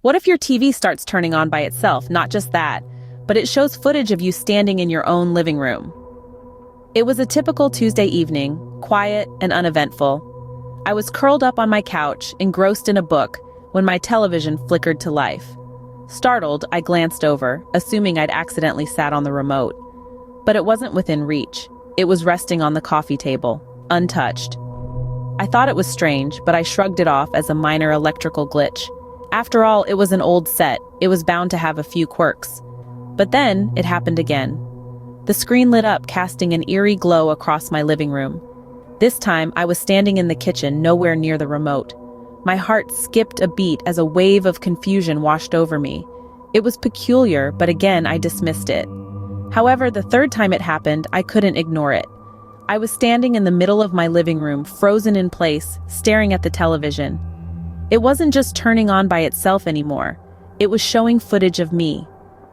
What if your TV starts turning on by itself? Not just that, but it shows footage of you standing in your own living room. It was a typical Tuesday evening, quiet and uneventful. I was curled up on my couch, engrossed in a book, when my television flickered to life. Startled, I glanced over, assuming I'd accidentally sat on the remote. But it wasn't within reach. It was resting on the coffee table, untouched. I thought it was strange, but I shrugged it off as a minor electrical glitch. After all, it was an old set. It was bound to have a few quirks. But then, it happened again. The screen lit up, casting an eerie glow across my living room. This time, I was standing in the kitchen, nowhere near the remote. My heart skipped a beat as a wave of confusion washed over me. It was peculiar, but again, I dismissed it. However, the third time it happened, I couldn't ignore it. I was standing in the middle of my living room, frozen in place, staring at the television. It wasn't just turning on by itself anymore. It was showing footage of me.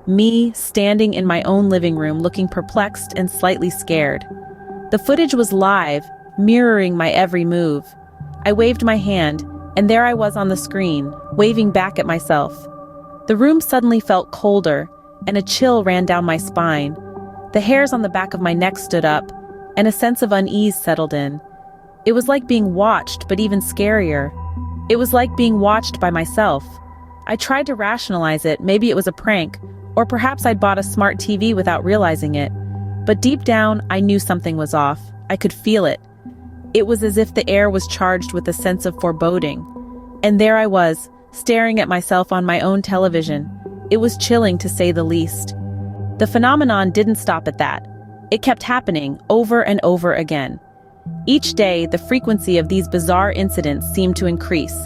Me, standing in my own living room, looking perplexed and slightly scared. The footage was live, mirroring my every move. I waved my hand, and there I was on the screen, waving back at myself. The room suddenly felt colder, and a chill ran down my spine. The hairs on the back of my neck stood up, and a sense of unease settled in. It was like being watched, but even scarier. It was like being watched by myself. I tried to rationalize it. Maybe it was a prank, or perhaps I'd bought a smart TV without realizing it. But deep down, I knew something was off. I could feel it. It was as if the air was charged with a sense of foreboding. And there I was, staring at myself on my own television. It was chilling, to say the least. The phenomenon didn't stop at that. It kept happening over and over again. Each day, the frequency of these bizarre incidents seemed to increase.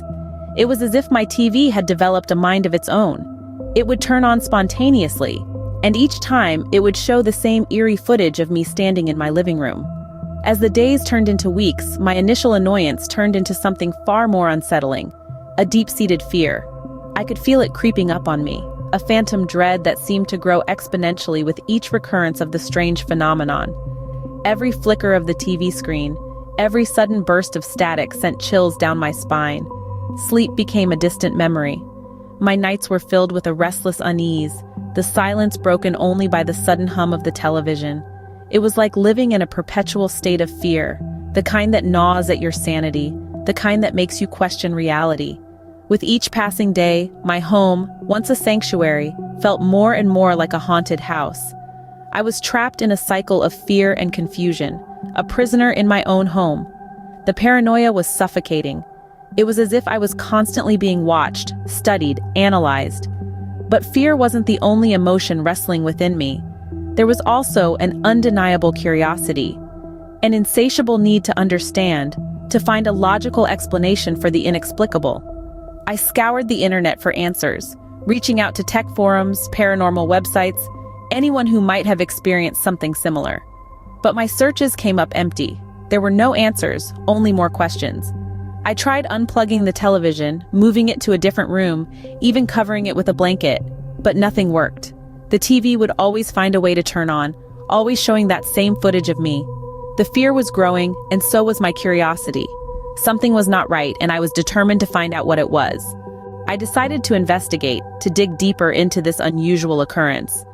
It was as if my TV had developed a mind of its own. It would turn on spontaneously, and each time it would show the same eerie footage of me standing in my living room. As the days turned into weeks, my initial annoyance turned into something far more unsettling, a deep-seated fear. I could feel it creeping up on me, a phantom dread that seemed to grow exponentially with each recurrence of the strange phenomenon. Every flicker of the TV screen, every sudden burst of static sent chills down my spine. Sleep became a distant memory. My nights were filled with a restless unease, the silence broken only by the sudden hum of the television. It was like living in a perpetual state of fear, the kind that gnaws at your sanity, the kind that makes you question reality. With each passing day, my home, once a sanctuary, felt more and more like a haunted house. I was trapped in a cycle of fear and confusion, a prisoner in my own home. The paranoia was suffocating. It was as if I was constantly being watched, studied, analyzed. But fear wasn't the only emotion wrestling within me. There was also an undeniable curiosity, an insatiable need to understand, to find a logical explanation for the inexplicable. I scoured the internet for answers, reaching out to tech forums, paranormal websites, anyone who might have experienced something similar. But my searches came up empty. There were no answers, only more questions. I tried unplugging the television, moving it to a different room, even covering it with a blanket, but nothing worked. The TV would always find a way to turn on, always showing that same footage of me. The fear was growing, and so was my curiosity. Something was not right, and I was determined to find out what it was. I decided to investigate, to dig deeper into this unusual occurrence.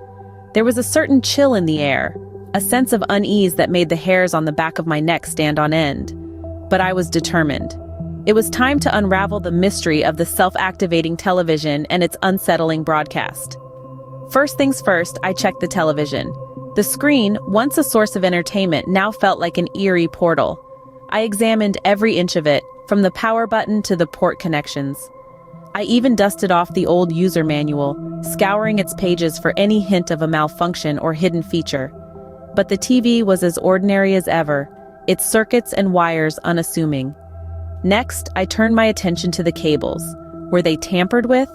There was a certain chill in the air, a sense of unease that made the hairs on the back of my neck stand on end. But I was determined. It was time to unravel the mystery of the self-activating television and its unsettling broadcast. First things first, I checked the television. The screen, once a source of entertainment, now felt like an eerie portal. I examined every inch of it, from the power button to the port connections. I even dusted off the old user manual, scouring its pages for any hint of a malfunction or hidden feature. But the TV was as ordinary as ever, its circuits and wires unassuming. Next, I turned my attention to the cables. Were they tampered with?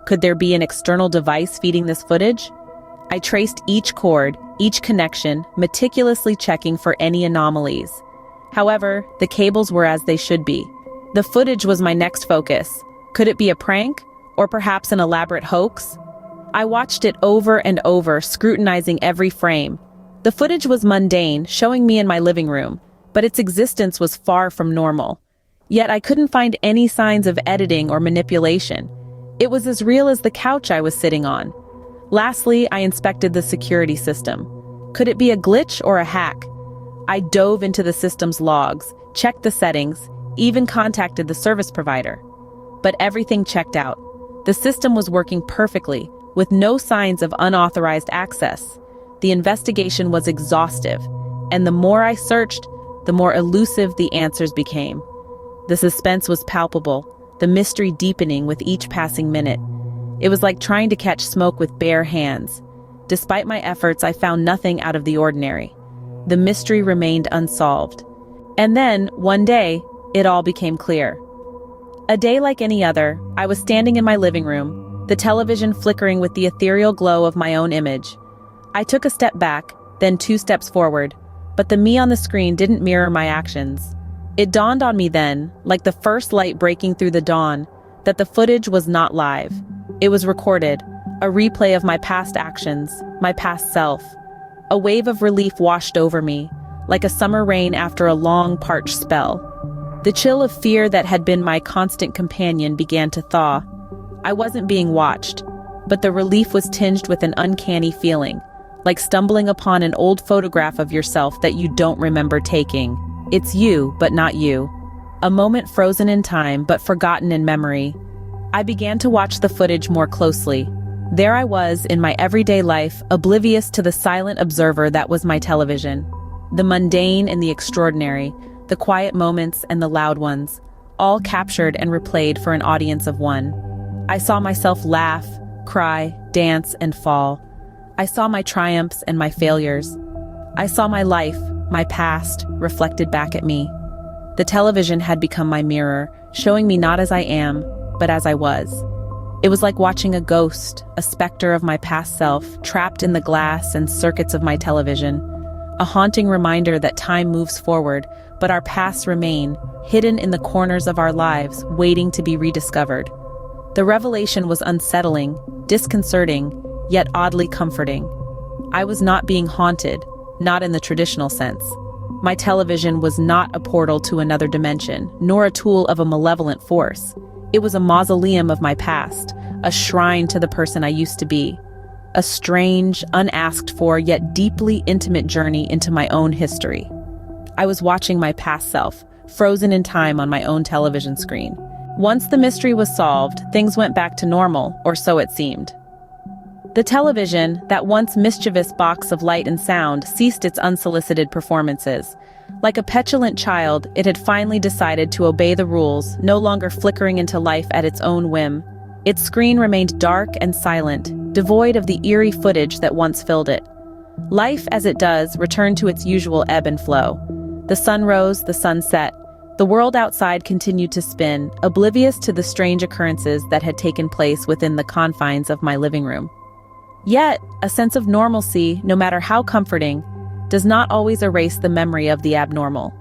Could there be an external device feeding this footage? I traced each cord, each connection, meticulously checking for any anomalies. However, the cables were as they should be. The footage was my next focus. Could it be a prank? Or perhaps an elaborate hoax? I watched it over and over, scrutinizing every frame. The footage was mundane, showing me in my living room, but its existence was far from normal. Yet I couldn't find any signs of editing or manipulation. It was as real as the couch I was sitting on. Lastly, I inspected the security system. Could it be a glitch or a hack? I dove into the system's logs, checked the settings, even contacted the service provider. But everything checked out. The system was working perfectly, with no signs of unauthorized access. The investigation was exhaustive, and the more I searched, the more elusive the answers became. The suspense was palpable, the mystery deepening with each passing minute. It was like trying to catch smoke with bare hands. Despite my efforts, I found nothing out of the ordinary. The mystery remained unsolved. And then, one day, it all became clear. A day like any other, I was standing in my living room, the television flickering with the ethereal glow of my own image. I took a step back, then 2 steps forward, but the me on the screen didn't mirror my actions. It dawned on me then, like the first light breaking through the dawn, that the footage was not live. It was recorded, a replay of my past actions, my past self. A wave of relief washed over me, like a summer rain after a long, parched spell. The chill of fear that had been my constant companion began to thaw. I wasn't being watched, but the relief was tinged with an uncanny feeling, like stumbling upon an old photograph of yourself that you don't remember taking. It's you, but not you. A moment frozen in time, but forgotten in memory. I began to watch the footage more closely. There I was, in my everyday life, oblivious to the silent observer that was my television. The mundane and the extraordinary, the quiet moments and the loud ones, all captured and replayed for an audience of one. I saw myself laugh, cry, dance, and fall. I saw my triumphs and my failures. I saw my life, my past, reflected back at me. The television had become my mirror, showing me not as I am, but as I was. It was like watching a ghost, a specter of my past self, trapped in the glass and circuits of my television. A haunting reminder that time moves forward, but our pasts remain, hidden in the corners of our lives, waiting to be rediscovered. The revelation was unsettling, disconcerting, yet oddly comforting. I was not being haunted, not in the traditional sense. My television was not a portal to another dimension, nor a tool of a malevolent force. It was a mausoleum of my past, a shrine to the person I used to be. A strange, unasked for, yet deeply intimate journey into my own history. I was watching my past self, frozen in time on my own television screen. Once the mystery was solved, things went back to normal, or so it seemed. The television, that once mischievous box of light and sound, ceased its unsolicited performances. Like a petulant child, it had finally decided to obey the rules, no longer flickering into life at its own whim. Its screen remained dark and silent, devoid of the eerie footage that once filled it. Life, as it does, returned to its usual ebb and flow. The sun rose, the sun set. The world outside continued to spin, oblivious to the strange occurrences that had taken place within the confines of my living room. Yet, a sense of normalcy, no matter how comforting, does not always erase the memory of the abnormal.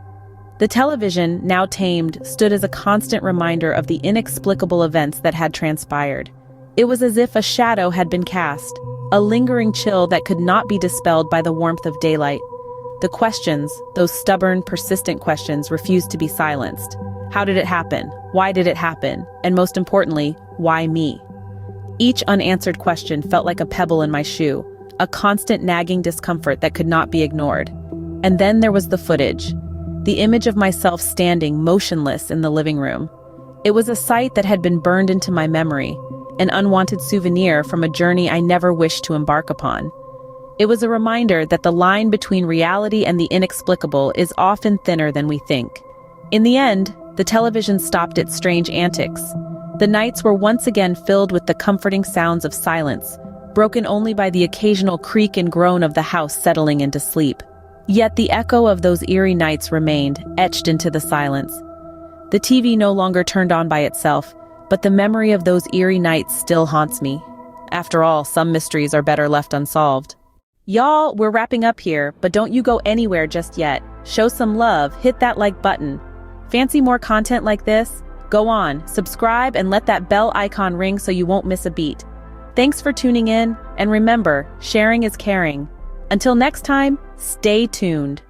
The television, now tamed, stood as a constant reminder of the inexplicable events that had transpired. It was as if a shadow had been cast, a lingering chill that could not be dispelled by the warmth of daylight. The questions, those stubborn, persistent questions, refused to be silenced. How did it happen? Why did it happen? And most importantly, why me? Each unanswered question felt like a pebble in my shoe, a constant nagging discomfort that could not be ignored. And then there was the footage, the image of myself standing motionless in the living room. It was a sight that had been burned into my memory, an unwanted souvenir from a journey I never wished to embark upon. It was a reminder that the line between reality and the inexplicable is often thinner than we think. In the end, the television stopped its strange antics. The nights were once again filled with the comforting sounds of silence, broken only by the occasional creak and groan of the house settling into sleep. Yet the echo of those eerie nights remained, etched into the silence. The TV no longer turned on by itself, but the memory of those eerie nights still haunts me. After all, some mysteries are better left unsolved. Y'all, we're wrapping up here, but don't you go anywhere just yet. Show some love, hit that like button. Fancy more content like this? Go on, subscribe and let that bell icon ring so you won't miss a beat. Thanks for tuning in, and remember, sharing is caring. Until next time, stay tuned.